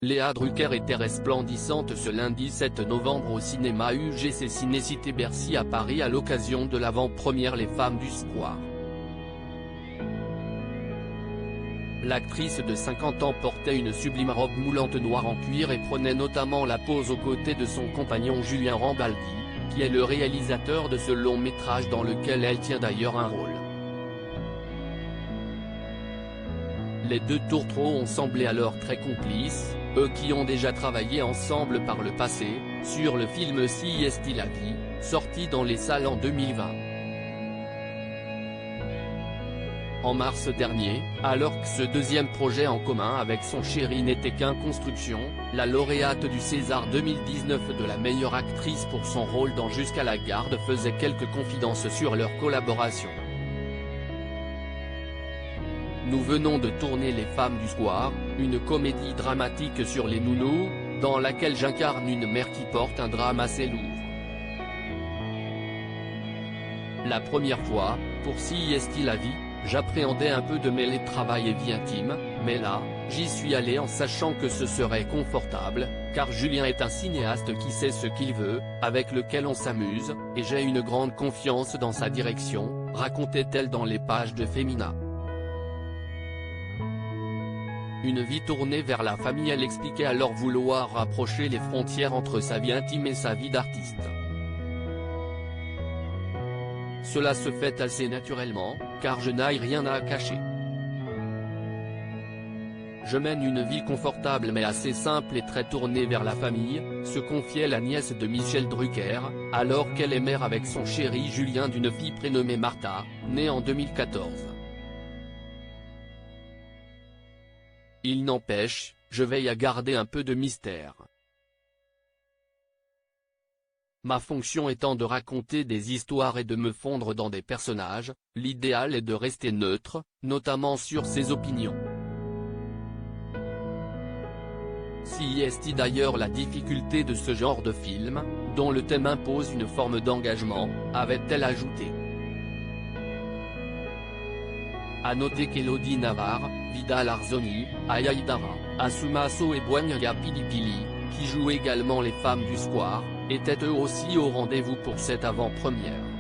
Léa Drucker était resplendissante ce lundi 7 novembre au cinéma UGC Ciné-Cité Bercy à Paris à l'occasion de l'avant-première Les Femmes du Square. L'actrice de 50 ans portait une sublime robe moulante noire en cuir et prenait notamment la pose aux côtés de son compagnon Julien Rambaldi, qui est le réalisateur de ce long métrage dans lequel elle tient d'ailleurs un rôle. Les deux tourtereaux ont semblé alors très complices, eux qui ont déjà travaillé ensemble par le passé, sur le film Si est-il la vie, sorti dans les salles en 2020. En mars dernier, alors que ce deuxième projet en commun avec son chéri n'était qu'un construction, la lauréate du César 2019 de la meilleure actrice pour son rôle dans Jusqu'à la garde faisait quelques confidences sur leur collaboration. Nous venons de tourner Les Femmes du Square, une comédie dramatique sur les nounous, dans laquelle j'incarne une mère qui porte un drame assez lourd. La première fois, pour Si est-il la vie, j'appréhendais un peu de mêler travail et vie intime, mais là, j'y suis allé en sachant que ce serait confortable, car Julien est un cinéaste qui sait ce qu'il veut, avec lequel on s'amuse, et j'ai une grande confiance dans sa direction, racontait-elle dans les pages de Femina. Une vie tournée vers la famille. Elle expliquait alors vouloir rapprocher les frontières entre sa vie intime et sa vie d'artiste. Cela se fait assez naturellement, car je n'ai rien à cacher. Je mène une vie confortable mais assez simple et très tournée vers la famille, se confiait la nièce de Michel Drucker, alors qu'elle est mère avec son chéri Julien d'une fille prénommée Martha, née en 2014. Il n'empêche, je veille à garder un peu de mystère. Ma fonction étant de raconter des histoires et de me fondre dans des personnages, l'idéal est de rester neutre, notamment sur ses opinions. Si est d'ailleurs la difficulté de ce genre de film, dont le thème impose une forme d'engagement, avait-elle ajouté. À noter qu'Elodie Navarre, Vidal Arzoni, Aya Hidara, Asuma So et Bouagnaga Pilipili, qui jouent également Les Femmes du Square, étaient eux aussi au rendez-vous pour cette avant-première.